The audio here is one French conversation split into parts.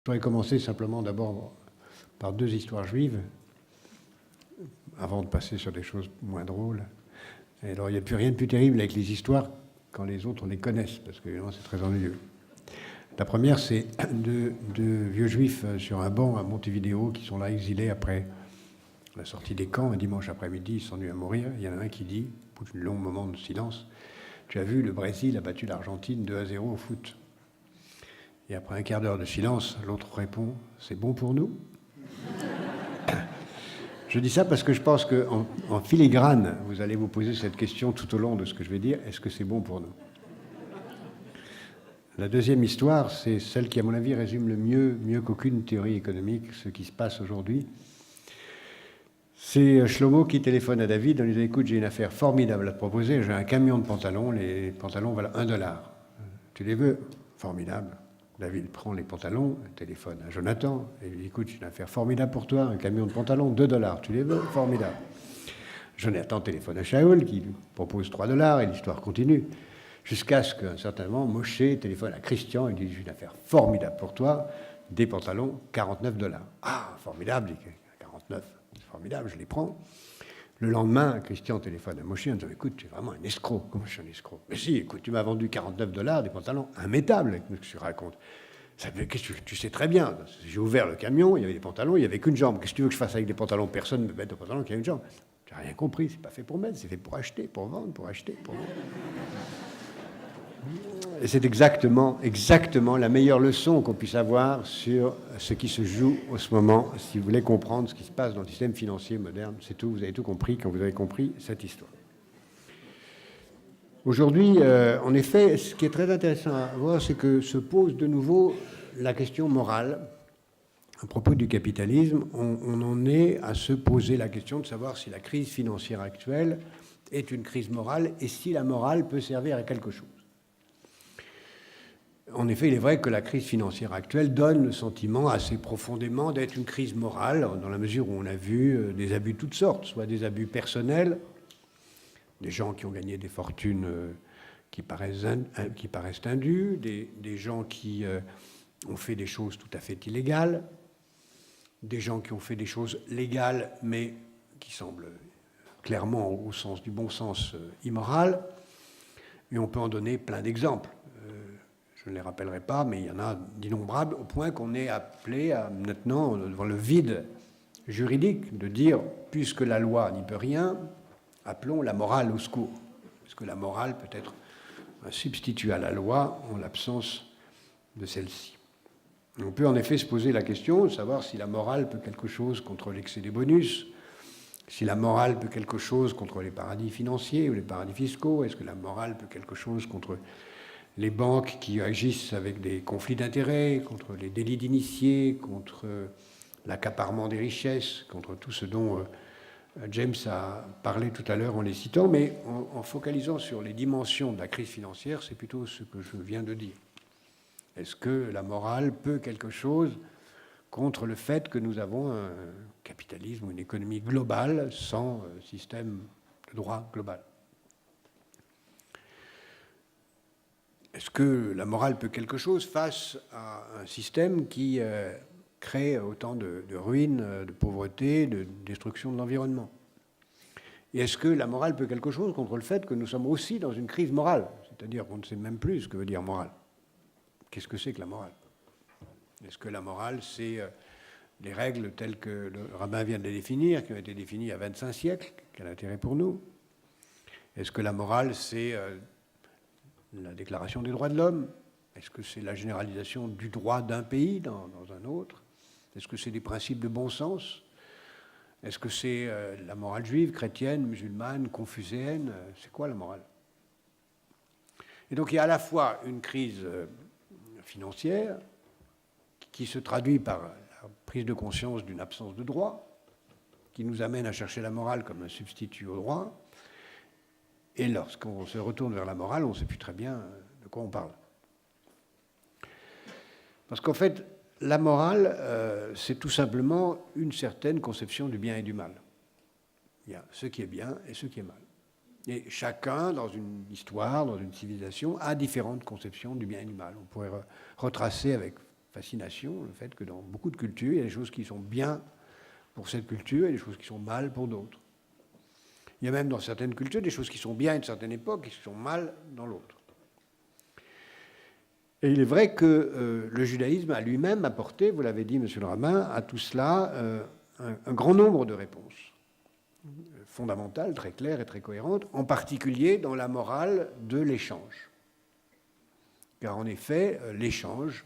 voudrais commencer simplement d'abord par 2 histoires juives, avant de passer sur des choses moins drôles. Et alors, il n'y a plus rien de plus terrible avec les histoires quand les autres, on les connaissent, parce que c'est très ennuyeux. La première, c'est deux vieux juifs sur un banc à Montevideo qui sont là exilés après la sortie des camps, un dimanche après-midi, ils s'ennuient à mourir. Il y en a un qui dit, au bout d'un long moment de silence, « Tu as vu, le Brésil a battu l'Argentine 2-0 au foot. » Et après un quart d'heure de silence, l'autre répond, « C'est bon pour nous ?» Je dis ça parce que je pense qu'en filigrane, vous allez vous poser cette question tout au long de ce que je vais dire, est-ce que c'est bon pour nous? La deuxième histoire, c'est celle qui, à mon avis, résume le mieux qu'aucune théorie économique, ce qui se passe aujourd'hui. C'est Shlomo qui téléphone à David en lui disant « Écoute, j'ai une affaire formidable à te proposer, j'ai un camion de pantalons, les pantalons valent $1. Tu les veux ?» Formidable. David prend les pantalons, téléphone à Jonathan et lui dit « Écoute, j'ai une affaire formidable pour toi, un camion de pantalons, $2. Tu les veux ?» Formidable. Jonathan téléphone à Shaul qui lui propose $3 et l'histoire continue. Jusqu'à ce qu'un certain moment, Moshe téléphone à Christian et lui dit « J'ai une affaire formidable pour toi, des pantalons, $49. » Ah, formidable, dit 49, c'est formidable, je les prends. Le lendemain, Christian téléphone à Moshe en disant « Écoute, tu es vraiment un escroc. » « Comment je suis un escroc ?»« Mais si, écoute, tu m'as vendu $49, des pantalons immétables. » Qu'est-ce que tu racontes? Tu sais très bien. J'ai ouvert le camion, il y avait des pantalons, il n'y avait qu'une jambe. Qu'est-ce que tu veux que je fasse avec des pantalons? Personne ne me met de pantalons qui a une jambe. Tu n'as rien compris, c'est pas fait pour mettre, c'est fait pour acheter, pour vendre, pour acheter, pour vendre. Et c'est exactement la meilleure leçon qu'on puisse avoir sur ce qui se joue en ce moment, si vous voulez comprendre ce qui se passe dans le système financier moderne. C'est tout, vous avez tout compris quand vous avez compris cette histoire. Aujourd'hui, en effet, ce qui est très intéressant à voir, c'est que se pose de nouveau la question morale. À propos du capitalisme, on en est à se poser la question de savoir si la crise financière actuelle est une crise morale et si la morale peut servir à quelque chose. En effet, il est vrai que la crise financière actuelle donne le sentiment assez profondément d'être une crise morale, dans la mesure où on a vu des abus de toutes sortes, soit des abus personnels, des gens qui ont gagné des fortunes qui paraissent indues, des gens qui ont fait des choses tout à fait illégales, des gens qui ont fait des choses légales, mais qui semblent clairement, au sens du bon sens, immorales. Et on peut en donner plein d'exemples. Je ne les rappellerai pas, mais il y en a d'innombrables, au point qu'on est appelé à, maintenant, devant le vide juridique, de dire, puisque la loi n'y peut rien, appelons la morale au secours. Parce que la morale peut être un substitut à la loi en l'absence de celle-ci. On peut en effet se poser la question de savoir si la morale peut quelque chose contre l'excès des bonus, si la morale peut quelque chose contre les paradis financiers ou les paradis fiscaux, est-ce que la morale peut quelque chose contre les banques qui agissent avec des conflits d'intérêts, contre les délits d'initiés, contre l'accaparement des richesses, contre tout ce dont James a parlé tout à l'heure en les citant, mais en focalisant sur les dimensions de la crise financière, c'est plutôt ce que je viens de dire. Est-ce que la morale peut quelque chose contre le fait que nous avons un capitalisme ou une économie globale sans système de droit global? Est-ce que la morale peut quelque chose face à un système qui crée autant de ruines, de pauvreté, de destruction de l'environnement? Et est-ce que la morale peut quelque chose contre le fait que nous sommes aussi dans une crise morale? C'est-à-dire qu'on ne sait même plus ce que veut dire morale. Qu'est-ce que c'est que la morale? Est-ce que la morale, c'est les règles telles que le rabbin vient de les définir, qui ont été définies il y a 25 siècles? Quel intérêt pour nous? Est-ce que la morale, c'est la Déclaration des droits de l'homme? Est-ce que c'est la généralisation du droit d'un pays dans un autre? Est-ce que c'est des principes de bon sens? Est-ce que c'est la morale juive, chrétienne, musulmane, confucéenne? C'est quoi la morale? Et donc il y a à la fois une crise financière qui se traduit par la prise de conscience d'une absence de droit, qui nous amène à chercher la morale comme un substitut au droit. Et lorsqu'on se retourne vers la morale, on ne sait plus très bien de quoi on parle. Parce qu'en fait, la morale, c'est tout simplement une certaine conception du bien et du mal. Il y a ce qui est bien et ce qui est mal. Et chacun, dans une histoire, dans une civilisation, a différentes conceptions du bien et du mal. On pourrait retracer avec fascination, le fait que dans beaucoup de cultures, il y a des choses qui sont bien pour cette culture et des choses qui sont mal pour d'autres. Il y a même dans certaines cultures des choses qui sont bien à une certaine époque et qui sont mal dans l'autre. Et il est vrai que le judaïsme a lui-même apporté, vous l'avez dit, monsieur le rabbin, à tout cela un grand nombre de réponses fondamentales, très claires et très cohérentes, en particulier dans la morale de l'échange. Car en effet, l'échange,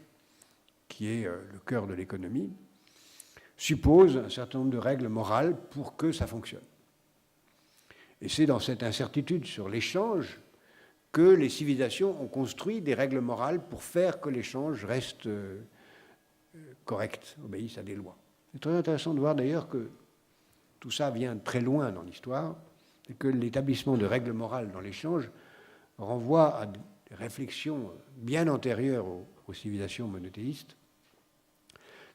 qui est le cœur de l'économie, suppose un certain nombre de règles morales pour que ça fonctionne. Et c'est dans cette incertitude sur l'échange que les civilisations ont construit des règles morales pour faire que l'échange reste correct, obéisse à des lois. C'est très intéressant de voir d'ailleurs que tout ça vient très loin dans l'histoire et que l'établissement de règles morales dans l'échange renvoie à des réflexions bien antérieures aux civilisations monothéistes,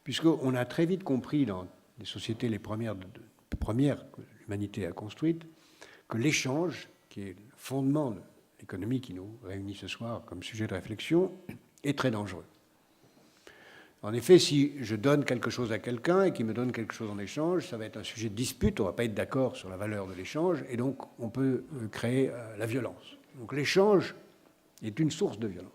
puisqu'on a très vite compris dans les sociétés les premières que l'humanité a construites que l'échange, qui est le fondement de l'économie qui nous réunit ce soir comme sujet de réflexion, est très dangereux. En effet, si je donne quelque chose à quelqu'un et qu'il me donne quelque chose en échange, ça va être un sujet de dispute, on ne va pas être d'accord sur la valeur de l'échange, et donc on peut créer la violence. Donc l'échange est une source de violence.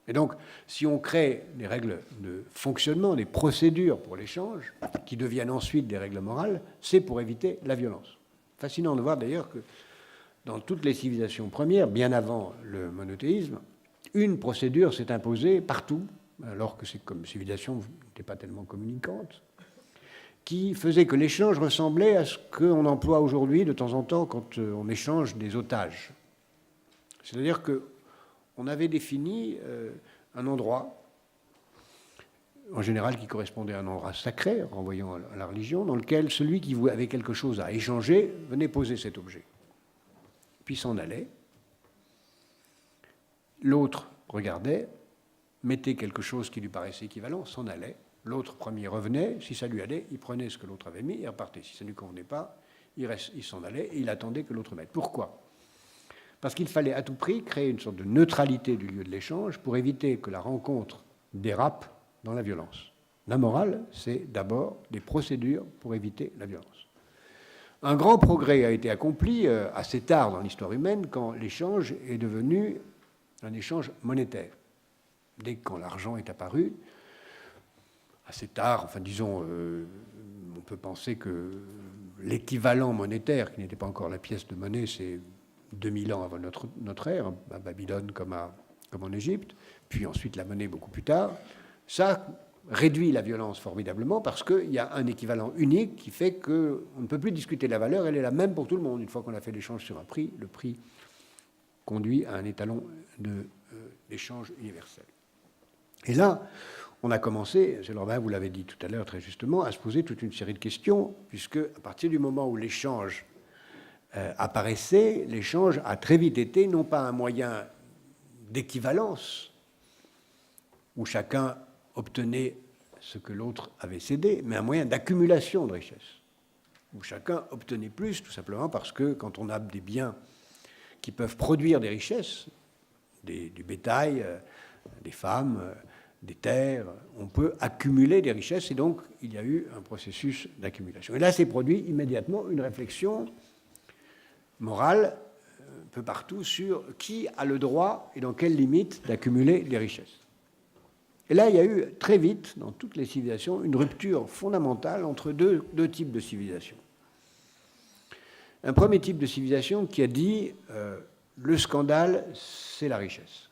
Et donc, si on crée des règles de fonctionnement, des procédures pour l'échange, qui deviennent ensuite des règles morales, c'est pour éviter la violence. Fascinant de voir d'ailleurs que dans toutes les civilisations premières, bien avant le monothéisme, une procédure s'est imposée partout, alors que c'est comme civilisation n'était pas tellement communicante, qui faisait que l'échange ressemblait à ce qu'on emploie aujourd'hui de temps en temps quand on échange des otages. C'est-à-dire qu'on avait défini un endroit, en général qui correspondait à un endroit sacré, renvoyant à la religion, dans lequel celui qui avait quelque chose à échanger venait poser cet objet. Puis s'en allait. L'autre regardait, mettait quelque chose qui lui paraissait équivalent, s'en allait. L'autre premier revenait, si ça lui allait, il prenait ce que l'autre avait mis et repartait. Si ça ne lui convenait pas, il s'en allait et il attendait que l'autre mette. Pourquoi ? Parce qu'il fallait à tout prix créer une sorte de neutralité du lieu de l'échange pour éviter que la rencontre dérape dans la violence. La morale, c'est d'abord des procédures pour éviter la violence. Un grand progrès a été accompli assez tard dans l'histoire humaine quand l'échange est devenu un échange monétaire. Dès que quand l'argent est apparu, assez tard, enfin disons, on peut penser que l'équivalent monétaire, qui n'était pas encore la pièce de monnaie, c'est 2000 ans avant notre ère, à Babylone comme en Égypte, puis ensuite la monnaie beaucoup plus tard, ça réduit la violence formidablement parce qu'il y a un équivalent unique qui fait qu'on ne peut plus discuter la valeur, elle est la même pour tout le monde. Une fois qu'on a fait l'échange sur un prix, le prix conduit à un étalon d'échange universel. Et là, on a commencé, M. Lambert, vous l'avez dit tout à l'heure très justement, à se poser toute une série de questions, puisque à partir du moment où l'échange apparaissait, l'échange a très vite été non pas un moyen d'équivalence, où chacun obtenait ce que l'autre avait cédé, mais un moyen d'accumulation de richesses, où chacun obtenait plus, tout simplement parce que quand on a des biens qui peuvent produire des richesses, du bétail, des femmes, des terres, on peut accumuler des richesses, et donc il y a eu un processus d'accumulation. Et là s'est produit immédiatement une réflexion morale, un peu partout, sur qui a le droit et dans quelles limites d'accumuler des richesses. Et là, il y a eu très vite, dans toutes les civilisations, une rupture fondamentale entre deux types de civilisations. Un premier type de civilisation qui a dit le scandale, c'est la richesse.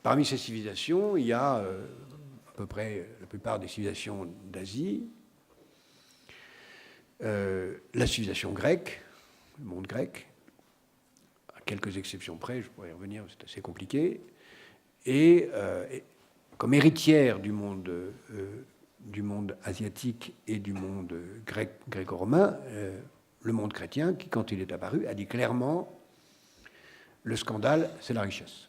Parmi ces civilisations, il y a à peu près la plupart des civilisations d'Asie, la civilisation grecque, le monde grec, à quelques exceptions près, je pourrais y revenir, c'est assez compliqué, et comme héritière du monde asiatique et du monde gréco-romain, le monde chrétien, qui, quand il est apparu, a dit clairement le scandale, c'est la richesse.